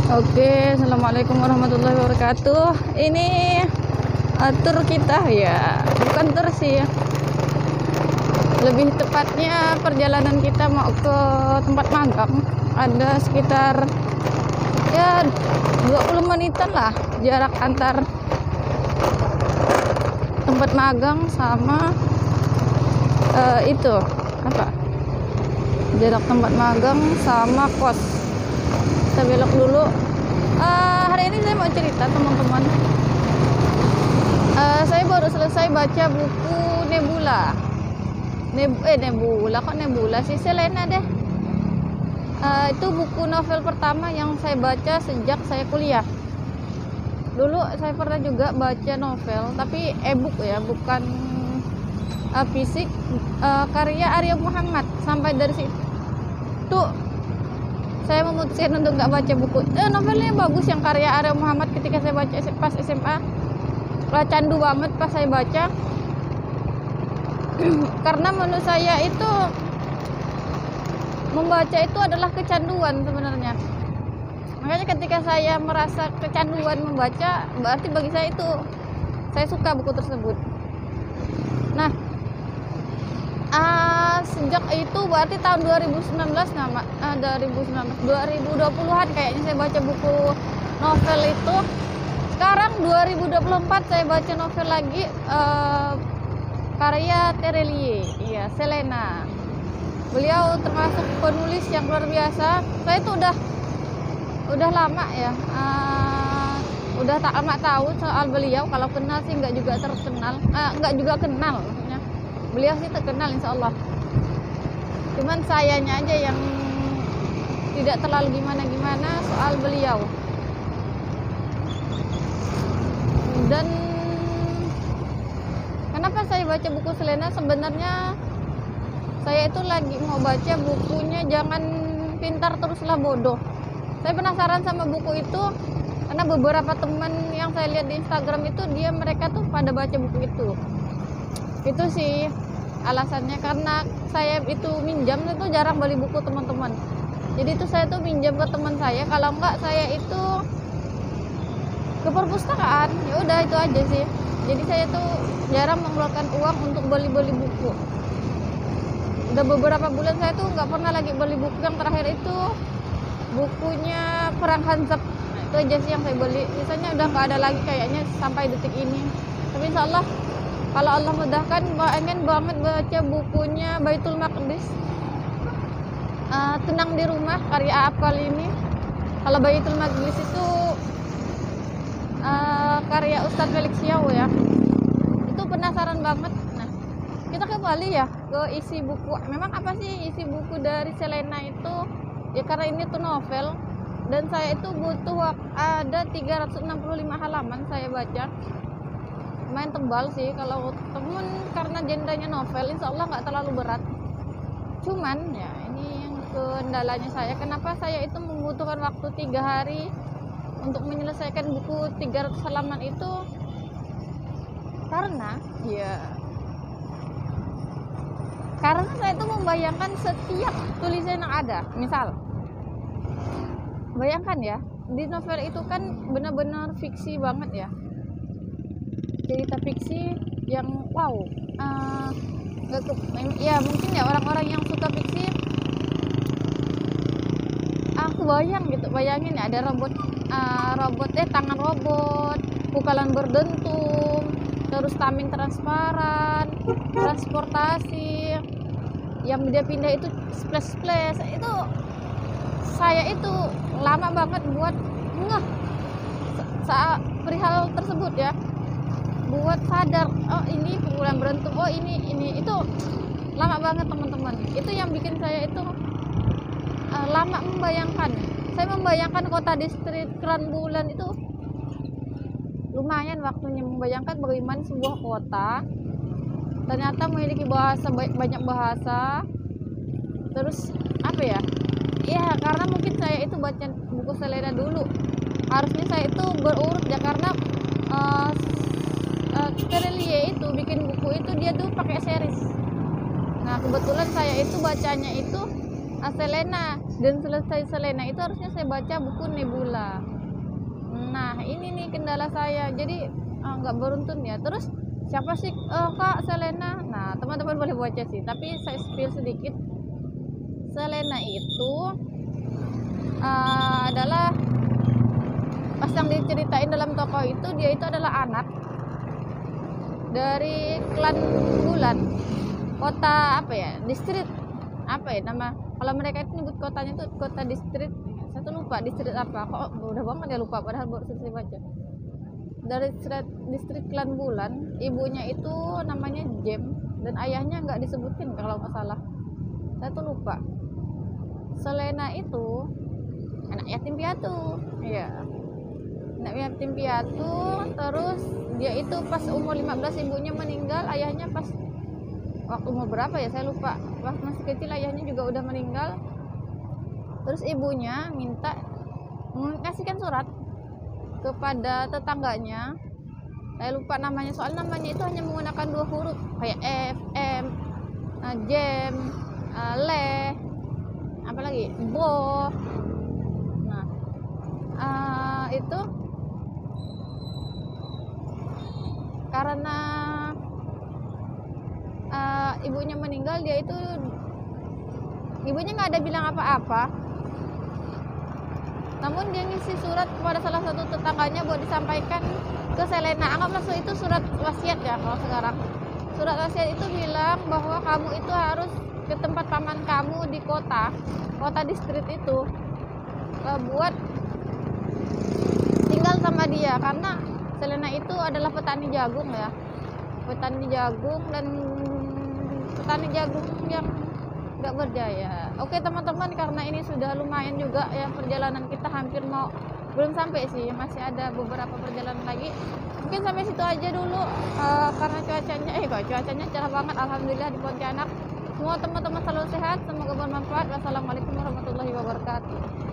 Oke, assalamualaikum warahmatullahi wabarakatuh. Ini tur kita ya, bukan tur sih ya. Lebih tepatnya perjalanan kita mau ke tempat magang. Ada sekitar ya 20 menitan lah jarak antar tempat magang sama itu apa? Jarak tempat magang sama kos. Kita belok dulu. Hari ini saya mau cerita teman-teman. Saya baru selesai baca buku Nebula. Nebula kok Nebula sih, Selena deh. Itu buku novel pertama yang saya baca sejak saya kuliah. Dulu saya pernah juga baca novel, tapi e-book ya, bukan fisik, karya Arya Muhammad. Sampai dari situ saya memutuskan untuk nggak baca buku. Novelnya bagus yang karya Arya Muhammad ketika saya baca pas SMA. Candu banget pas saya baca. Karena menurut saya itu membaca itu adalah kecanduan sebenarnya. Makanya ketika saya merasa kecanduan membaca, berarti bagi saya itu saya suka buku tersebut. Nah, sejak itu berarti tahun 2020-an kayaknya saya baca buku novel itu. Sekarang 2024 saya baca novel lagi, karya Terelie, iya, Selena. Beliau termasuk penulis yang luar biasa. Saya itu udah lama ya, udah tak lama tahu soal beliau. Kalau kenal sih nggak juga terkenal, nggak juga kenal maksudnya. Beliau sih terkenal insya Allah. Cuman sayanya aja yang tidak terlalu gimana-gimana soal beliau. Dan kenapa saya baca buku Selena? Sebenarnya saya itu lagi mau baca bukunya Jangan Pintar Teruslah Bodoh. Saya penasaran sama buku itu karena beberapa teman yang saya lihat di Instagram itu mereka tuh pada baca buku itu. Itu sih alasannya, karena saya itu minjam, itu jarang beli buku teman-teman. Jadi itu saya tuh minjam ke teman saya, kalau enggak saya itu ke perpustakaan. Ya udah itu aja sih. Jadi saya tuh jarang mengeluarkan uang untuk beli-beli buku. Udah beberapa bulan saya tuh nggak pernah lagi beli buku. Yang terakhir itu bukunya Perang Hanzab. Nah, itu aja sih yang saya beli. Sisanya udah nggak ada lagi kayaknya sampai detik ini. Tapi insya Allah kalau Allah mudahkan, pengen banget baca bukunya Baitul Maqdis, Tenang di Rumah, karya Apal ini. Kalau Baitul Maqdis itu karya Ustadz Felix Xiao ya. Itu penasaran banget. Nah, kita kembali ya ke isi buku. Memang apa sih isi buku dari Selena itu? Ya karena ini tuh novel dan saya itu butuh ada 365 halaman saya baca. Lumayan tebal sih kalau temen, karena genrenya novel insya Allah nggak terlalu berat. Cuman ya ini yang kendalanya saya, kenapa saya itu membutuhkan waktu 3 hari untuk menyelesaikan buku 300 halaman itu, karena saya itu membayangkan setiap tulisan yang ada. Misal bayangkan ya, di novel itu kan benar-benar fiksi banget ya, cerita fiksi yang wow. Ya mungkin ya orang-orang yang suka fiksi, aku bayangin ya ada tangan robot, pukulan berdentum, terus tameng transparan, transportasi yang dia pindah itu splash. Itu saya itu lama banget buat saat perihal tersebut ya, buat sadar oh ini pukulan berdentum, oh ini itu lama banget teman-teman. Itu yang bikin saya itu lama membayangkan. Saya membayangkan kota distrik Keran Bulan itu lumayan waktunya membayangkan bagaimana sebuah kota ternyata memiliki banyak bahasa. Terus apa ya? Ya karena mungkin saya itu baca buku Selena dulu. Harusnya saya itu berurut ya, karena Terelie itu bikin buku itu dia tuh pakai series. Nah kebetulan saya itu bacanya itu Selena, dan selesai Selena itu harusnya saya baca buku Nebula. Nah ini nih kendala saya, jadi nggak beruntun ya. Terus siapa sih Kak Selena? Nah teman-teman boleh baca sih, tapi saya spill sedikit. Selena itu adalah pas yang diceritain dalam tokoh itu, dia itu adalah anak dari klan bulan, kota apa ya, distrik apa ya nama, kalau mereka itu nyebut kotanya itu kota distrik, saya tuh lupa distrik apa, kok udah banget ya lupa padahal baru selesai baca. Dari distrik klan bulan, ibunya itu namanya Jem dan ayahnya nggak disebutin kalau nggak salah, saya tuh lupa. Selena itu anak yatim piatu, ya anak yatim piatu. Terus dia itu pas umur 15 ibunya meninggal, ayahnya pas waktu umur berapa ya saya lupa, pas masih kecil ayahnya juga udah meninggal. Terus ibunya minta mengasihkan surat kepada tetangganya, saya lupa namanya, soal namanya itu hanya menggunakan 2 huruf kayak F, M, Jem, Le, apalagi Bo. Nah itu karena ibunya meninggal, dia itu ibunya nggak ada bilang apa-apa, namun dia ngisi surat kepada salah satu tetangganya buat disampaikan ke Selena. Anggaplah itu surat wasiat ya kalau sekarang. Surat wasiat itu bilang bahwa kamu itu harus ke tempat paman kamu di kota distrik itu, buat tinggal sama dia, karena Selena itu adalah petani jagung ya, petani jagung dan petani jagung yang nggak berjaya. Oke teman-teman, karena ini sudah lumayan juga ya, perjalanan kita hampir mau, belum sampai sih, masih ada beberapa perjalanan lagi. Mungkin sampai situ aja dulu, karena cuacanya cerah banget alhamdulillah di Pontianak. Semua teman-teman selalu sehat, semoga bermanfaat. Wassalamualaikum warahmatullahi wabarakatuh.